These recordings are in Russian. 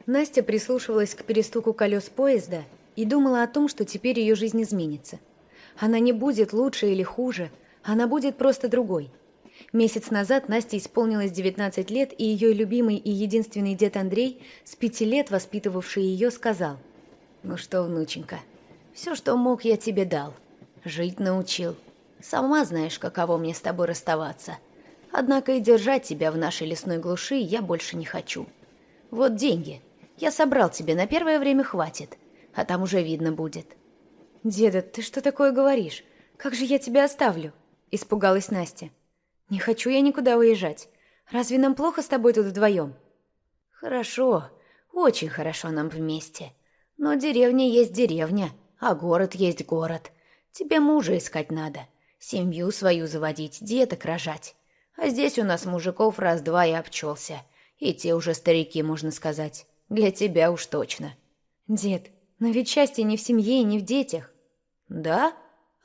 Настя прислушивалась к перестуку колес поезда и думала о том, что теперь ее жизнь изменится. Она не будет лучше или хуже, она будет просто другой. Месяц назад Насте исполнилось 19 лет, и ее любимый и единственный дед Андрей, с 5 лет воспитывавший ее, сказал: «Ну что, внученька, все, что мог, я тебе дал. Жить научил. Сама знаешь, каково мне с тобой расставаться. Однако и держать тебя в нашей лесной глуши я больше не хочу. Вот деньги. Я собрал тебе, на первое время хватит, а там уже видно будет». «Деда, ты что такое говоришь? Как же я тебя оставлю?» – испугалась Настя. «Не хочу я никуда уезжать. Разве нам плохо с тобой тут вдвоем?» «Хорошо, очень хорошо нам вместе. Но деревня есть деревня, а город есть город. Тебе мужа искать надо, семью свою заводить, деток рожать. А здесь у нас мужиков раз-два и обчелся. И те уже старики, можно сказать. Для тебя уж точно». «Дед, но ведь счастье не в семье и не в детях». «Да?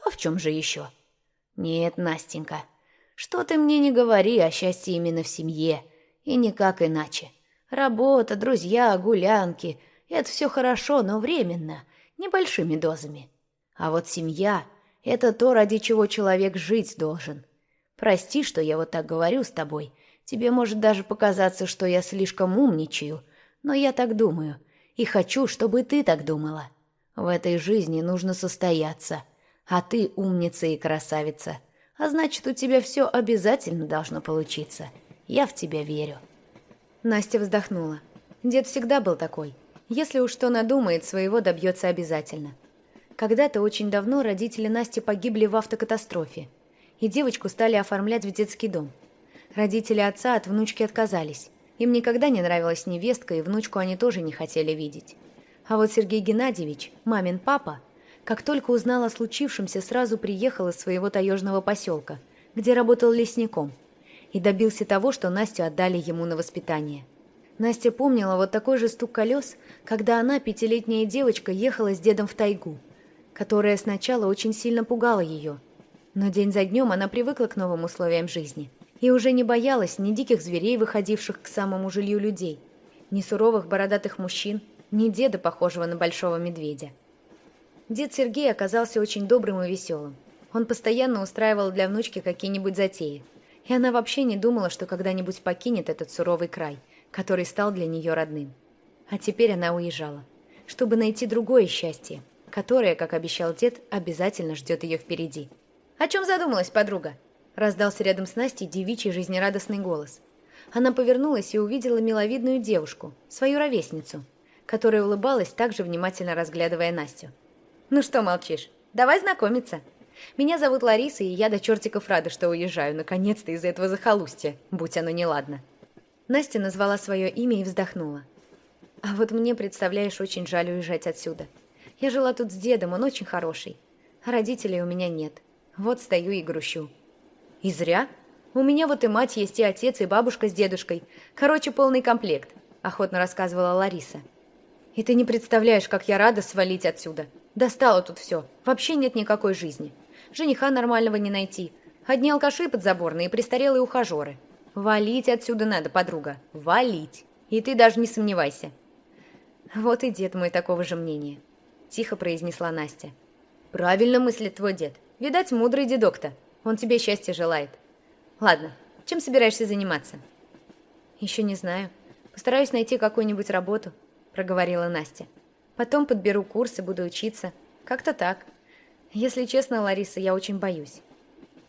А в чем же еще?» «Нет, Настенька, что ты мне не говори, о счастье именно в семье. И никак иначе. Работа, друзья, гулянки – это все хорошо, но временно, небольшими дозами. А вот семья – это то, ради чего человек жить должен. Прости, что я вот так говорю с тобой. Тебе может даже показаться, что я слишком умничаю, но я так думаю. И хочу, чтобы ты так думала. В этой жизни нужно состояться. А ты умница и красавица. А значит, у тебя все обязательно должно получиться. Я в тебя верю». Настя вздохнула. Дед всегда был такой. Если уж что надумает, своего добьется обязательно. Когда-то очень давно родители Насти погибли в автокатастрофе, и девочку стали оформлять в детский дом. Родители отца от внучки отказались. Им никогда не нравилась невестка, и внучку они тоже не хотели видеть. А вот Сергей Геннадьевич, мамин папа, как только узнал о случившемся, сразу приехал из своего таежного поселка, где работал лесником, и добился того, что Настю отдали ему на воспитание. Настя помнила вот такой же стук колес, когда она, 5-летняя девочка, ехала с дедом в тайгу, которая сначала очень сильно пугала ее. Но день за днем она привыкла к новым условиям жизни и уже не боялась ни диких зверей, выходивших к самому жилью людей, ни суровых бородатых мужчин, ни деда, похожего на большого медведя. Дед Сергей оказался очень добрым и веселым. Он постоянно устраивал для внучки какие-нибудь затеи, и она вообще не думала, что когда-нибудь покинет этот суровый край, который стал для нее родным. А теперь она уезжала, чтобы найти другое счастье, которое, как обещал дед, обязательно ждет ее впереди. «О чем задумалась подруга?» — раздался рядом с Настей девичий жизнерадостный голос. Она повернулась и увидела миловидную девушку, свою ровесницу, которая улыбалась, также внимательно разглядывая Настю. «Ну что молчишь? Давай знакомиться. Меня зовут Лариса, и я до чертиков рада, что уезжаю, наконец-то, из этого захолустья, будь оно неладно». Настя назвала свое имя и вздохнула. «А вот мне, представляешь, очень жаль уезжать отсюда. Я жила тут с дедом, он очень хороший. А родителей у меня нет. Вот стою и грущу». «И зря. У меня вот и мать есть, и отец, и бабушка с дедушкой. Короче, полный комплект», — охотно рассказывала Лариса. «И ты не представляешь, как я рада свалить отсюда. Достало тут все. Вообще нет никакой жизни. Жениха нормального не найти. Одни алкаши подзаборные и престарелые ухажеры. Валить отсюда надо, подруга. Валить. И ты даже не сомневайся». «Вот и дед мой такого же мнения», — тихо произнесла Настя. «Правильно мыслит твой дед. Видать, мудрый дедок-то. Он тебе счастья желает. Ладно, чем собираешься заниматься?» «Еще не знаю. Постараюсь найти какую-нибудь работу», — проговорила Настя. «Потом подберу курсы, буду учиться. Как-то так. Если честно, Лариса, я очень боюсь».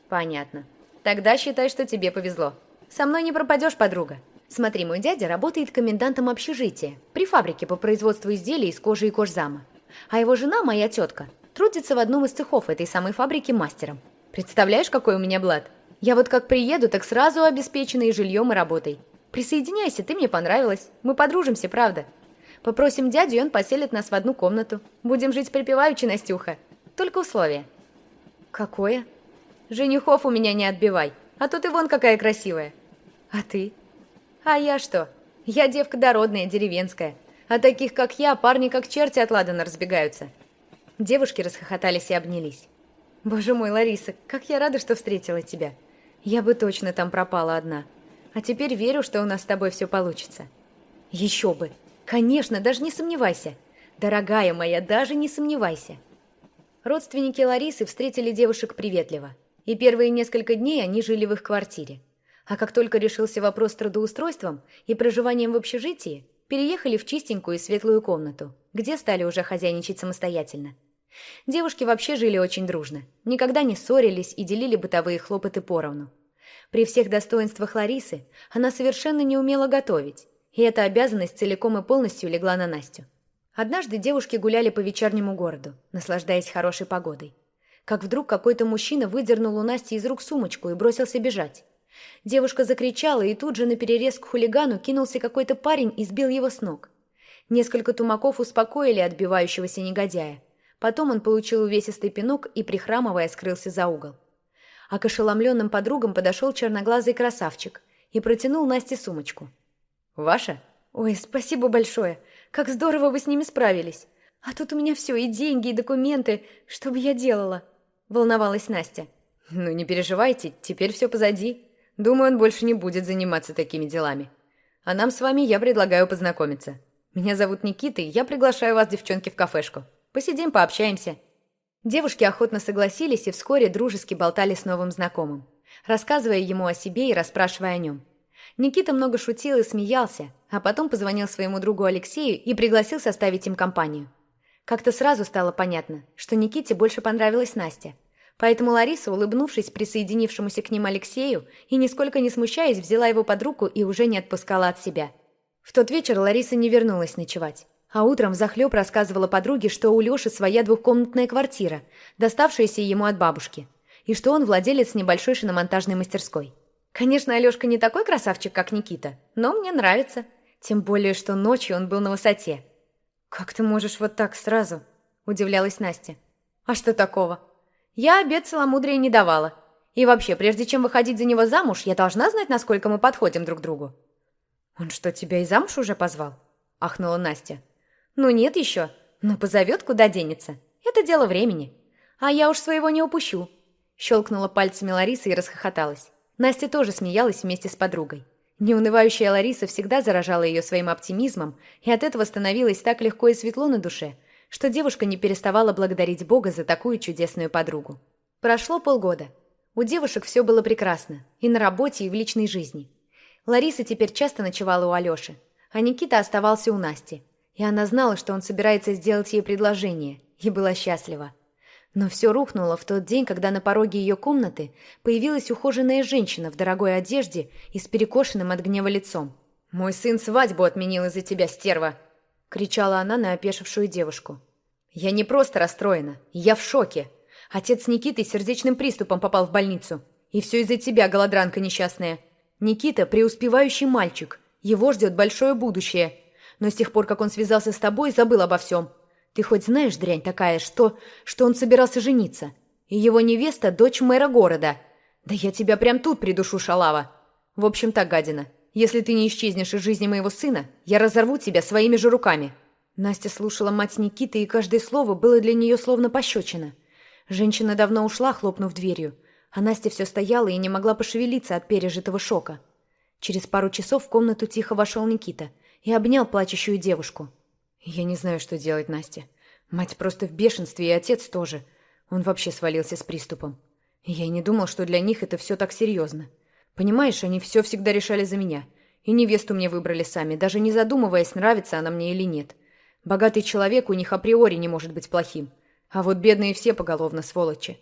«Понятно. Тогда считай, что тебе повезло. Со мной не пропадешь, подруга. Смотри, мой дядя работает комендантом общежития при фабрике по производству изделий из кожи и кожзама. А его жена, моя тетка, трудится в одном из цехов этой самой фабрики мастером. Представляешь, какой у меня блат? Я вот как приеду, так сразу обеспечена и жильем, и работой. Присоединяйся, ты мне понравилась. Мы подружимся, правда. Попросим дядю, и он поселит нас в одну комнату. Будем жить припеваючи, Настюха. Только условие». «Какое?» «Женихов у меня не отбивай, а то ты вон какая красивая». «А ты?» «А я что? Я девка дородная, деревенская. А таких, как я, парни как черти от ладана разбегаются». Девушки расхохотались и обнялись. «Боже мой, Лариса, как я рада, что встретила тебя. Я бы точно там пропала одна. А теперь верю, что у нас с тобой все получится». «Еще бы! Конечно, даже не сомневайся. Дорогая моя, даже не сомневайся. Родственники Ларисы встретили девушек приветливо, и первые несколько дней они жили в их квартире. А как только решился вопрос с трудоустройством и проживанием в общежитии, переехали в чистенькую и светлую комнату, где стали уже хозяйничать самостоятельно. Девушки вообще жили очень дружно, никогда не ссорились и делили бытовые хлопоты поровну. При всех достоинствах Ларисы она совершенно не умела готовить, и эта обязанность целиком и полностью легла на Настю. Однажды девушки гуляли по вечернему городу, наслаждаясь хорошей погодой. Как вдруг какой-то мужчина выдернул у Насти из рук сумочку и бросился бежать. Девушка закричала, и тут же наперерез к хулигану кинулся какой-то парень и сбил его с ног. Несколько тумаков успокоили отбивающегося негодяя. Потом он получил увесистый пинок и, прихрамывая, скрылся за угол. А к ошеломленным подругам подошел черноглазый красавчик и протянул Насте сумочку. «Ваша?» «Ой, спасибо большое! Как здорово вы с ними справились! А тут у меня все, и деньги, и документы. Что бы я делала?» — волновалась Настя. «Ну, не переживайте, теперь все позади. Думаю, он больше не будет заниматься такими делами. А нам с вами я предлагаю познакомиться. Меня зовут Никита, и я приглашаю вас, девчонки, в кафешку. Посидим, пообщаемся». Девушки охотно согласились и вскоре дружески болтали с новым знакомым, рассказывая ему о себе и расспрашивая о нем. Никита много шутил и смеялся, а потом позвонил своему другу Алексею и пригласил составить им компанию. Как-то сразу стало понятно, что Никите больше понравилась Настя. Поэтому Лариса, улыбнувшись присоединившемуся к ним Алексею и нисколько не смущаясь, взяла его под руку и уже не отпускала от себя. В тот вечер Лариса не вернулась ночевать, а утром взахлеб рассказывала подруге, что у Леши своя двухкомнатная квартира, доставшаяся ему от бабушки, и что он владелец небольшой шиномонтажной мастерской. Конечно, Алешка не такой красавчик, как Никита, но мне нравится. Тем более, что ночью он был на высоте. «Как ты можешь вот так сразу?» – удивлялась Настя. «А что такого? Я обет целомудрия не давала. И вообще, прежде чем выходить за него замуж, я должна знать, насколько мы подходим друг другу». «Он что, тебя и замуж уже позвал?» – ахнула Настя. «Ну нет еще, но позовет, куда денется. Это дело времени. А я уж своего не упущу». Щелкнула пальцами Лариса и расхохоталась. Настя тоже смеялась вместе с подругой. Неунывающая Лариса всегда заражала ее своим оптимизмом, и от этого становилось так легко и светло на душе, что девушка не переставала благодарить Бога за такую чудесную подругу. Прошло полгода. У девушек все было прекрасно, и на работе, и в личной жизни. Лариса теперь часто ночевала у Алеши, а Никита оставался у Насти, и она знала, что он собирается сделать ей предложение, и была счастлива. Но все рухнуло в тот день, когда на пороге ее комнаты появилась ухоженная женщина в дорогой одежде и с перекошенным от гнева лицом. «Мой сын свадьбу отменил из-за тебя, стерва!» — кричала она на опешившую девушку. «Я не просто расстроена, я в шоке. Отец Никиты сердечным приступом попал в больницу. И все из-за тебя, голодранка несчастная. Никита — преуспевающий мальчик, его ждет большое будущее. Но с тех пор, как он связался с тобой, забыл обо всем. Ты хоть знаешь, дрянь такая, что он собирался жениться? И его невеста — дочь мэра города. Да я тебя прям тут придушу, шалава. В общем так, гадина, если ты не исчезнешь из жизни моего сына, я разорву тебя своими же руками». Настя слушала мать Никиты, и каждое слово было для нее словно пощечина. Женщина давно ушла, хлопнув дверью, а Настя все стояла и не могла пошевелиться от пережитого шока. Через пару часов в комнату тихо вошел Никита и обнял плачущую девушку. «Я не знаю, что делать, Настя. Мать просто в бешенстве, и отец тоже. Он вообще свалился с приступом. Я и не думал, что для них это все так серьезно. Понимаешь, они все всегда решали за меня. И невесту мне выбрали сами, даже не задумываясь, нравится она мне или нет. Богатый человек у них априори не может быть плохим. А вот бедные все поголовно сволочи.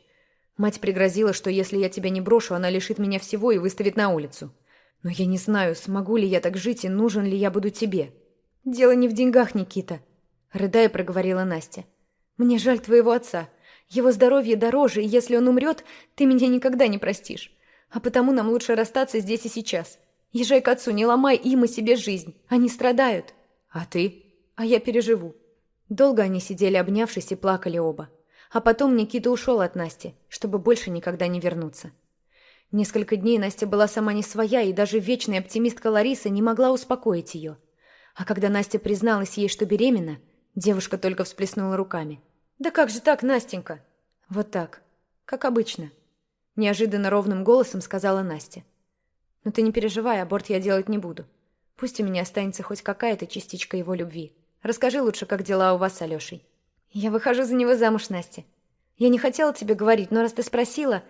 Мать пригрозила, что если я тебя не брошу, она лишит меня всего и выставит на улицу. Но я не знаю, смогу ли я так жить и нужен ли я буду тебе». «Дело не в деньгах, Никита», — рыдая проговорила Настя. «Мне жаль твоего отца. Его здоровье дороже, и если он умрет, ты меня никогда не простишь. А потому нам лучше расстаться здесь и сейчас. Езжай к отцу, не ломай им и себе жизнь. Они страдают». «А ты?» «А я переживу». Долго они сидели, обнявшись, и плакали оба. А потом Никита ушел от Насти, чтобы больше никогда не вернуться. Несколько дней Настя была сама не своя, и даже вечная оптимистка Лариса не могла успокоить ее. А когда Настя призналась ей, что беременна, девушка только всплеснула руками. «Да как же так, Настенька?» «Вот так, как обычно», — неожиданно ровным голосом сказала Настя. «Но ты не переживай, аборт я делать не буду. Пусть у меня останется хоть какая-то частичка его любви. Расскажи лучше, как дела у вас с Алешей. Я выхожу за него замуж, Настя. Я не хотела тебе говорить, но раз ты спросила,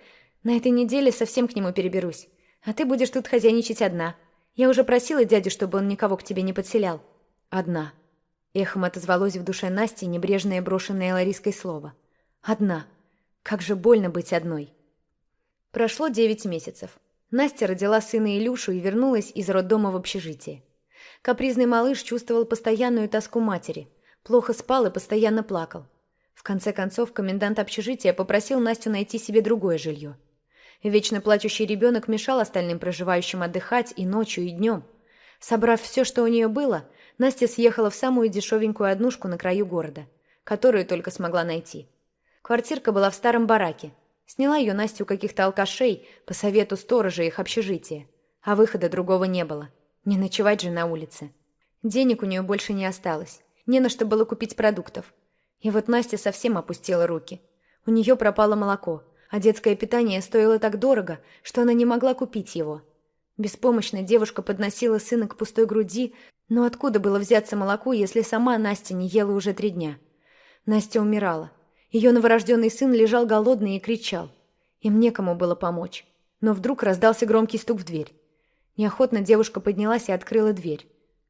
на этой неделе совсем к нему переберусь. А ты будешь тут хозяйничать одна. Я уже просила дядю, чтобы он никого к тебе не подселял. Одна. Эхом отозвалось в душе Насти небрежное брошенное Лариской слово. Одна. Как же больно быть одной. Прошло 9 месяцев. Настя родила сына Илюшу и вернулась из роддома в общежитие. Капризный малыш чувствовал постоянную тоску матери, плохо спал и постоянно плакал. В конце концов, комендант общежития попросил Настю найти себе другое жилье. Вечно плачущий ребенок мешал остальным проживающим отдыхать и ночью, и днем. Собрав все, что у нее было, Настя съехала в самую дешевенькую однушку на краю города, которую только смогла найти. Квартирка была в старом бараке. Сняла ее Настя у каких-то алкашей по совету сторожа их общежития. А выхода другого не было. Не ночевать же на улице. Денег у нее больше не осталось. Не на что было купить продуктов. И вот Настя совсем опустила руки. У нее пропало молоко, а детское питание стоило так дорого, что она не могла купить его. Беспомощно девушка подносила сына к пустой груди, но откуда было взяться молоку, если сама Настя не ела уже 3 дня? Настя умирала. Ее новорожденный сын лежал голодный и кричал. Им некому было помочь. Но вдруг раздался громкий стук в дверь. Неохотно девушка поднялась и открыла дверь.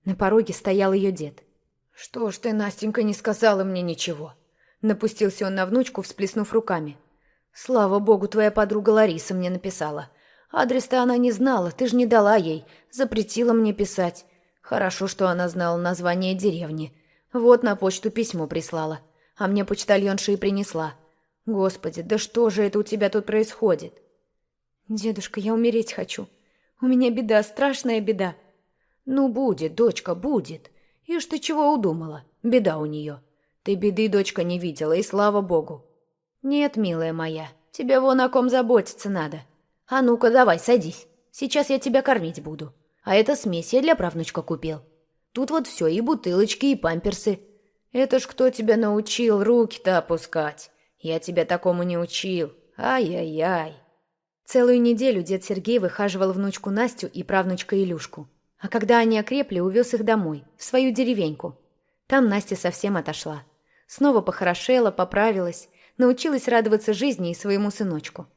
На пороге стоял ее дед. «Что ж ты, Настенька, не сказала мне ничего?» Напустился он на внучку, всплеснув руками. «Слава богу, твоя подруга Лариса мне написала. Адрес-то она не знала, ты же не дала ей. Запретила мне писать. Хорошо, что она знала название деревни. Вот на почту письмо прислала. А мне почтальонша и принесла. Господи, да что же это у тебя тут происходит?» «Дедушка, я умереть хочу. У меня беда, страшная беда». «Ну, будет, дочка, будет. Ишь ты чего удумала? Беда у нее. Ты беды, дочка, не видела, и слава богу». «Нет, милая моя, тебе вон о ком заботиться надо. А ну-ка, давай, садись. Сейчас я тебя кормить буду. А это смесь я для правнучка купил. Тут вот все, и бутылочки, и памперсы. Это ж кто тебя научил руки-то опускать? Я тебя такому не учил. Ай-яй-яй». Целую неделю дед Сергей выхаживал внучку Настю и правнучка Илюшку. А когда они окрепли, увез их домой, в свою деревеньку. Там Настя совсем отошла. Снова похорошела, поправилась, научилась радоваться жизни и своему сыночку.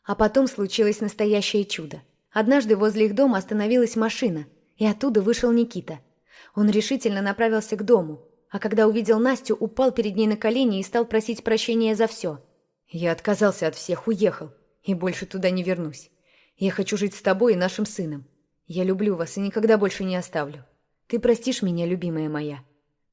А потом случилось настоящее чудо. Однажды возле их дома остановилась машина, и оттуда вышел Никита. Он решительно направился к дому, а когда увидел Настю, упал перед ней на колени и стал просить прощения за все. «Я отказался от всех, уехал, и больше туда не вернусь. Я хочу жить с тобой и нашим сыном. Я люблю вас и никогда больше не оставлю. Ты простишь меня, любимая моя?»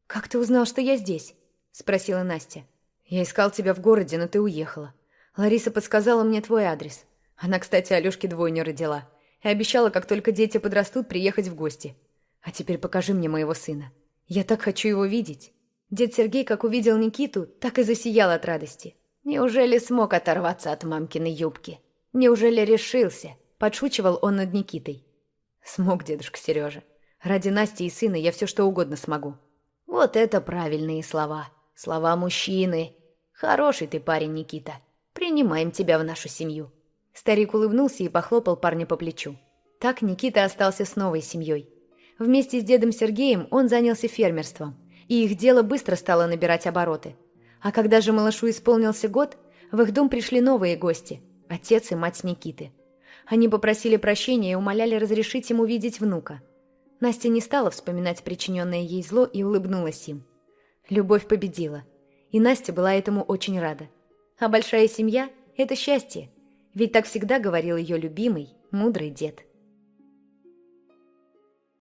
«Как ты узнал, что я здесь?» – спросила Настя. «Я искал тебя в городе, но ты уехала. Лариса подсказала мне твой адрес. Она, кстати, Алёшке двойню родила. И обещала, как только дети подрастут, приехать в гости. А теперь покажи мне моего сына. Я так хочу его видеть». Дед Сергей, как увидел Никиту, так и засиял от радости. «Неужели смог оторваться от мамкиной юбки? Неужели решился?» – подшучивал он над Никитой. «Смог, дедушка Сережа. Ради Насти и сына я все что угодно смогу». «Вот это правильные слова. Слова мужчины. Хороший ты парень, Никита. Принимаем тебя в нашу семью». Старик улыбнулся и похлопал парня по плечу. Так Никита остался с новой семьей. Вместе с дедом Сергеем он занялся фермерством, и их дело быстро стало набирать обороты. А когда же малышу исполнился год, в их дом пришли новые гости – отец и мать Никиты. Они попросили прощения и умоляли разрешить ему видеть внука. Настя не стала вспоминать причиненное ей зло и улыбнулась им. Любовь победила, и Настя была этому очень рада. А большая семья – это счастье, ведь так всегда говорил ее любимый, мудрый дед.